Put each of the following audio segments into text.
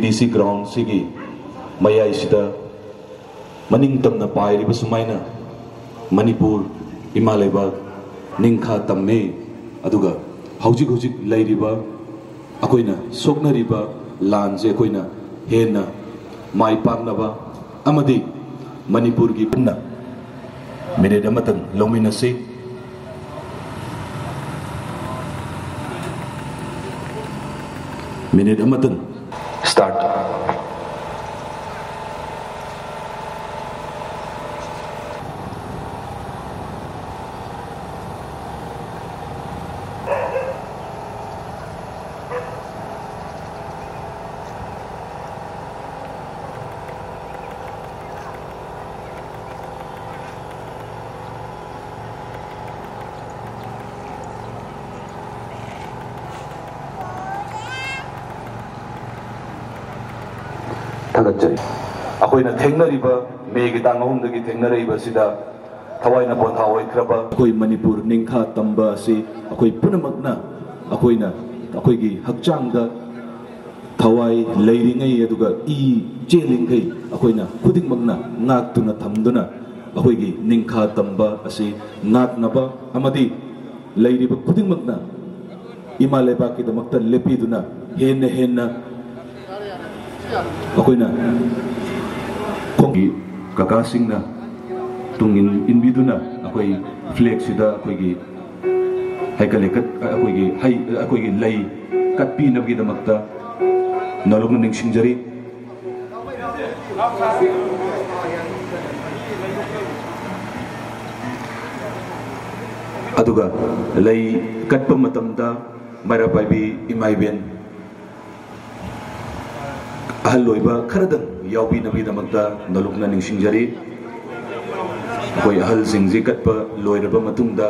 TDC ground sigi mayai sida maning tamna pairiba sumaina Manipur imaleba ningkha tamme aduga hojik hojik lairiba akoina soknariba lanje akoina hena mai paknaba amadi Manipur gi punna minute amatan lominasi minute amatan start. Tagajari. Ako na thengnariba megi tangahumdagi thengnariba sida thawaina bonthaoi kraba akoi Manipur ningkha tamba si akoi punamakna akoina akoigi hakchangda thawai leiringai aduga I chelingai akoina khudingmakna ngaktuna thamduna akoigi ningkha tamba asi ngaknaba amadi leiriba khudingmakna imaleba kidamakta lepiduna henna akoina kongi kakasingna tungin inbiduna akoi flag sida akoigi haikalekat akoigi lay katpi nabgi damakta nalugna ningsingjari aduga lay katpa matamda marapabi imaiben ahal loiba kharadang yaubi nabi damakta nalukna ningsingjari koi ahal singji katpa loiraba matungda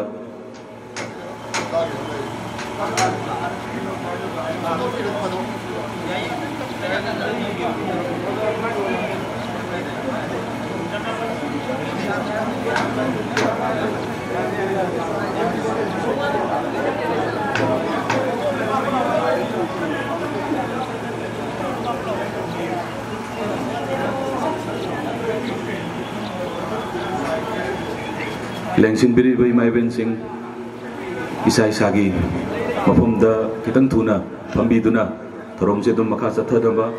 Lengsin biri bai mai ben sing isai sagi mafumda kitang thuna pambiduna thorom se dum makha sathadaba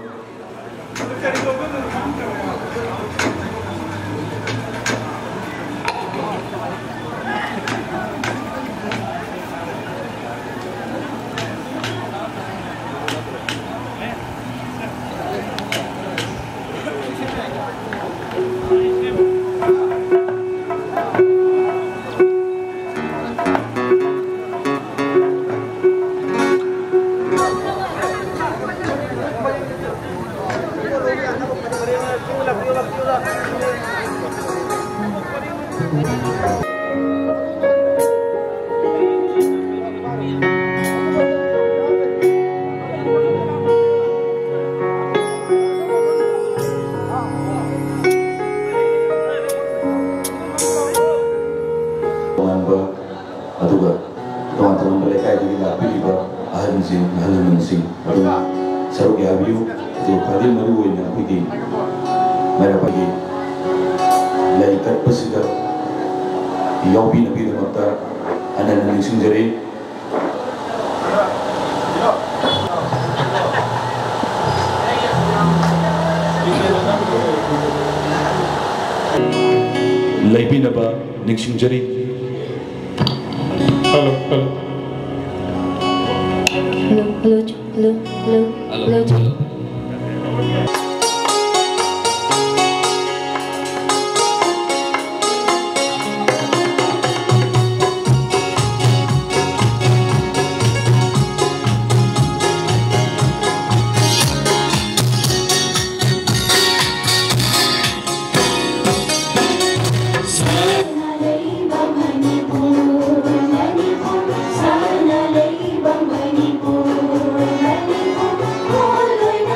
aduga teman-teman mereka itu tidak pilih ahli sing ahli sing saruk ya biu itu kali maru ini aku di mereka pagi laikat pesida yobi nabi mata anak sing jari laibi naba ningsing jari. Halo. Manipur, Manipur, Manipur,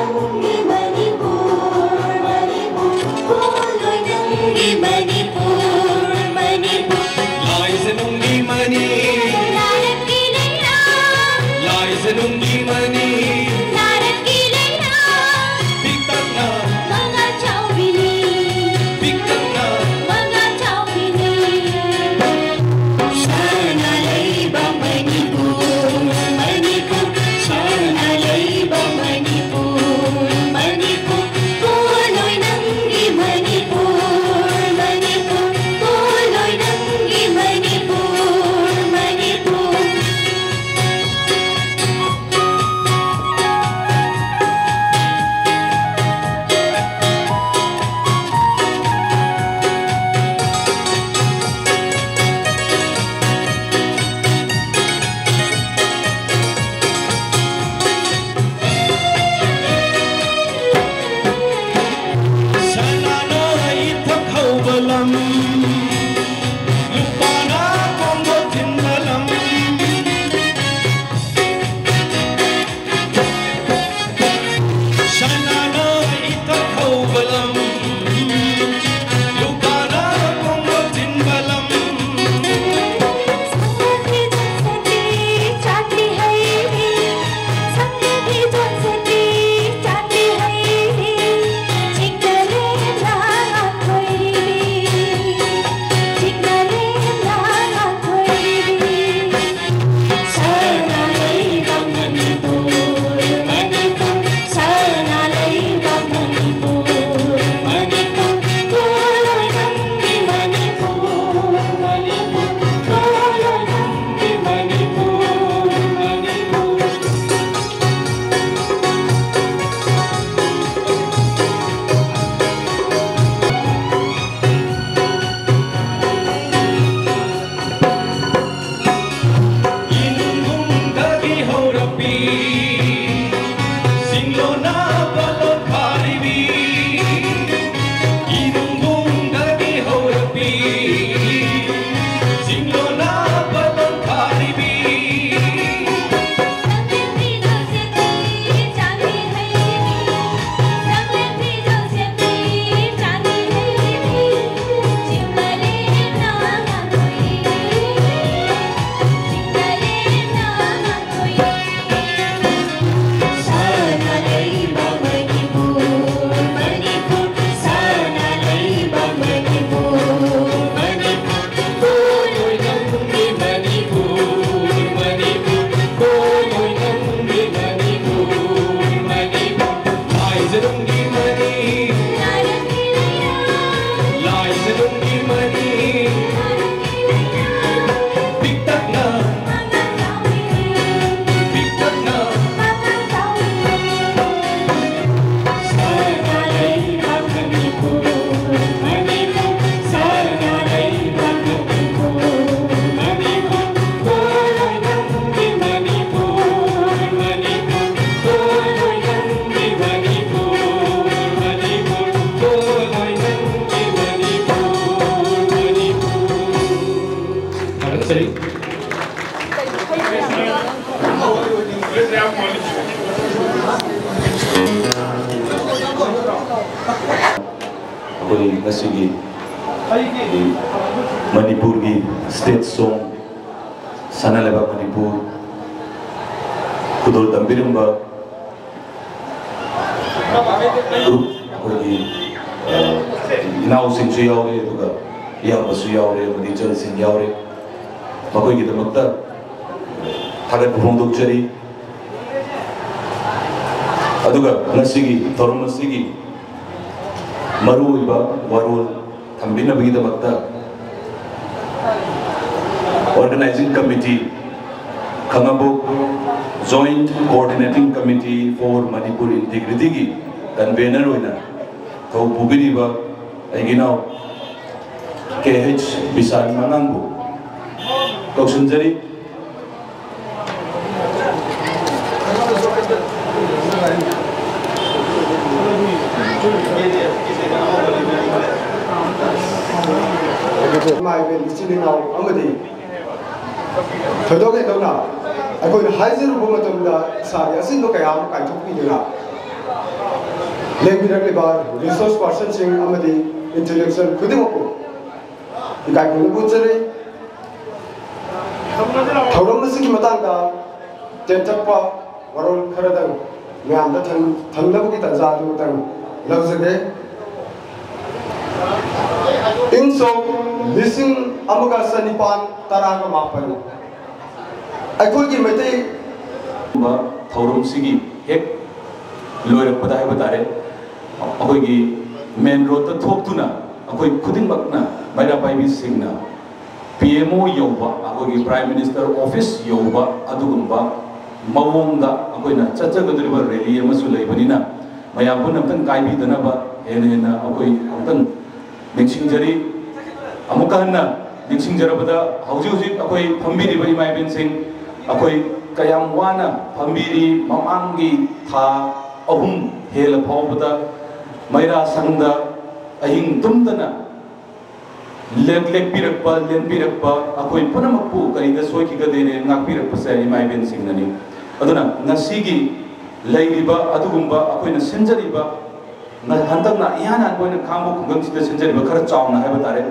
Manipur की state song Sanaleba Manipur Kudol Tambirumba group की नाव सिंह यावरे तुका याबसु यावरे मनिचल सिंह यावरे मकोई की दमकता थागत फोंदोकचरी अदुगा नसिगी theorem नसिगी मरुइबा वारोल थंबिनबगी दमकता Organizing Committee, Khangabok Joint Coordinating Committee for Manipur Integrity की convener होना तो बुबिरीबा ऐगिनाव KH बिसार मंगांगो कौशंजरी थोड़े तो ना अकोई हाइजर बुम तो ना सारे ऐसे लोग क्या हम काइट भी देना लेकिन अगली बार रिसोर्स पर्सन सिंह अमदी इंटेलेक्चुअल खुद ही मको इकाई बुम बुचरे थोड़ा में सिंह मतान का तेंचप्पा वरोल खरदंग मैं आंधा थंगलब की तंजाद में तंग लफ्ज़ के इंसो लिसिंग अमगा सनिपान तरागा मापन अकोई की मते थौरम सिगी एक लोयर पता है बता रहे अकोई की मेन रोड तक थोक तुना अकोई खुदिंग बकना मैरा पाइबी सिंगना PMO योबा अकोई की प्राइम मिनिस्टर ऑफिस योबा अदुगुंबा मवोंगा अकोई ना चच्चा गदरिबा रैली मसुलाई बनिना मयापुन अमतन काइबी दनबा हेना अकोई अमतन निक्षिंजरी अमुकाहना निक्षिंजरबदा हौजी अकोई फंबिरिबा इमाइबेन सिंह अकोई कयाम वाना फंबिरी ममांगी था अहुम हेल फावबदा मैरा संगदा अहिंग तुमदना लेंपीरक्पा लेंपीरक्पा अखोई पुनमकपु करिदा सोइखिगदेने ngakpirapase imaiben singnani aduna ngasigi leiriba adugumba akoina sinjariba hantakna ihana akoina khambo khungam sida sinjariba khara chauna haiba tare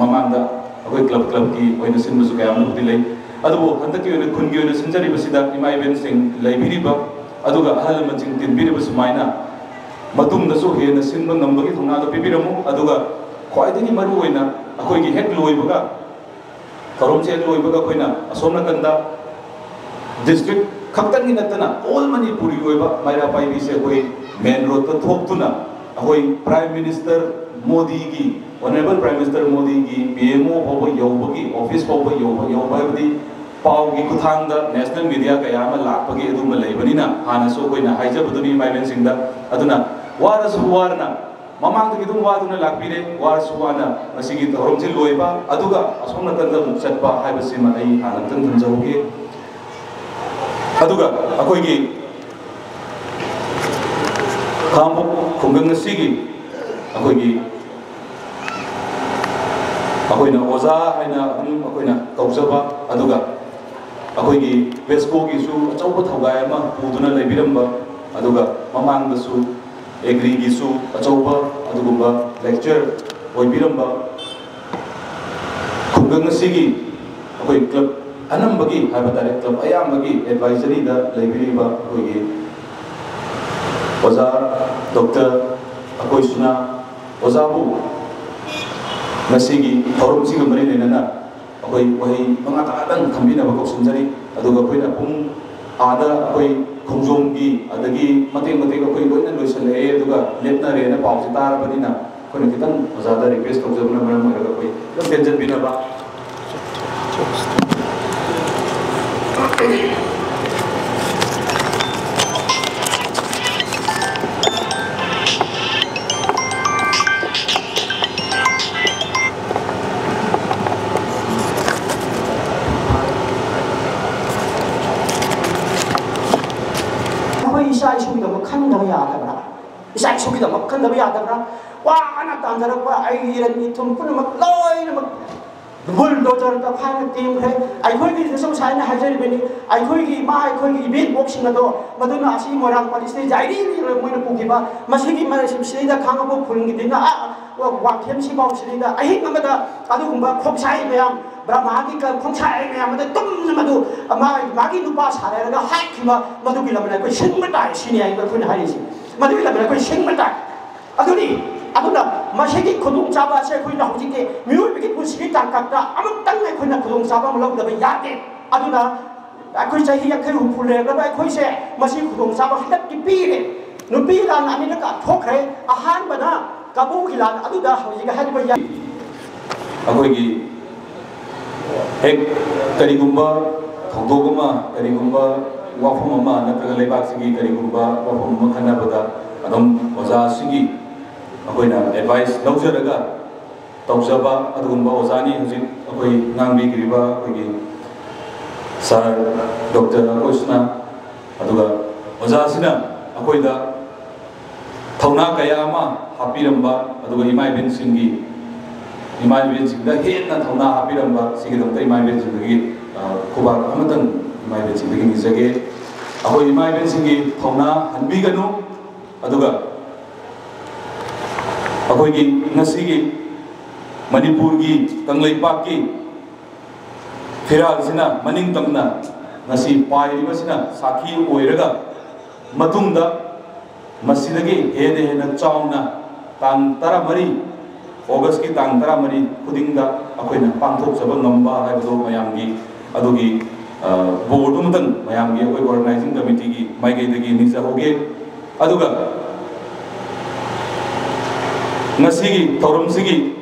mamangda akoi club ki oina sinbusu kayam nudi lei adubo hantakki oina khungi oina sinjariba sida imaiben sing leibiriba aduga ahal manjing tinbiriba sumaina matumda so hena sinba ngambagi thongna do pibiramu aduga khwaidini maru oina akoi gi hek loibaga karom se loibaga koina asomna kanda district khaptani natana all manipuri oiba maira pai bi se koi main road ta thoptuna akoi prime minister modi gi honorable prime minister modi gi pmo hobo yobagi office hobo yobagi pau gi kuthangda national media kaya ma lakpagi aduma leibanina hana so koina haija buduni maiben singda aduna warasu warna mamang tu kita wadu na lakpire war suwana masih kita orang cil loiba aduga asomna tanda muksadba hai bersama ai anak tanda jauhke aduga aku ini kamu konggang ngasigi aku ini oza aina aku ini kausaba aduga aku ini Facebook isu coba tahu gaya mah uduna lebiramba aduga mamang besu agri gisu achoba adugumba lecture oibiramba khungang sigi akoi club anambagi habatare club ayambagi advisory da leibiriba koigi oza doctor akoi suna oza bu nasigi thorum sigi mari lenana akoi wahi mangata dan thambina ba koksunjari aduga koina pung ada akoi khongjomgi adagi mateng akoi loina loisale aduga lepna rena pawsi tar banina koina kitang ozada request tawjabna maram maraga koi lam tension bina ba Isai sugi da makan da ya da bra isai sugi da makan da ya da bra wa ana tan da wa ai ran ni tum pun mak loi na mak bul dozer da phan team he ai khoi gi so sai na hajar beni ai khoi gi ma ai khoi gi bit boxing na do maduna asi morang palis ne jai ri mo na puki ba masigi ma sim sei da khang bo phul gi dina wa them si bau sei da ai ngam da adu gumba khop sai mayam Brahmagi ka khongchai me amada tum madu magi nupa sare ga hai khima madu gi lamna ko singmata sini ai ko phun hari si madu gi lamna ko singmata aduni aduna masigi khudung chaba se khoi na hoji ke miu bi ki pusi ta ka ta amuk tang ai khoi na khudung chaba mo da ba ya te aduna akoi chahi ya khai hu phule ga ba khoi se masi khudung chaba hadat ki pi re nu pi la na ni ka thokre ahan bana kabu khilan adu da hoji ga hari ba ya akoi gi hek karigumba thongdoguma karigumba wafum ama natraga lebak sigi karigumba wafum ama khana bada adom oza sigi akoina advice lawjaraga tawjaba adugumba ozani hujik akoi ngangbi griba akoi sir dr akoisna aduga oza sina akoida thongna kaya ama hapiramba aduga imai bin singi imai bin singda henna thongna hapiramba sigidam ta imai bin singgi kuba amatang imai bin singgi ni jage akoi imai bin singi thongna hanbi ganu aduga akoi gi ngasigi manipur gi kanglai pak gi firal sina maning tamna ngasi pai ri basina sakhi oiraga matungda masidagi hede hena chauna tang tara mari August ki tang tara mari kudingda akoina pangthok jaba ngamba haibdo mayamgi adugi board umtang mayamgi akoi organizing committee gi maigai dagi nisa hoge aduga ngasigi thorum sigi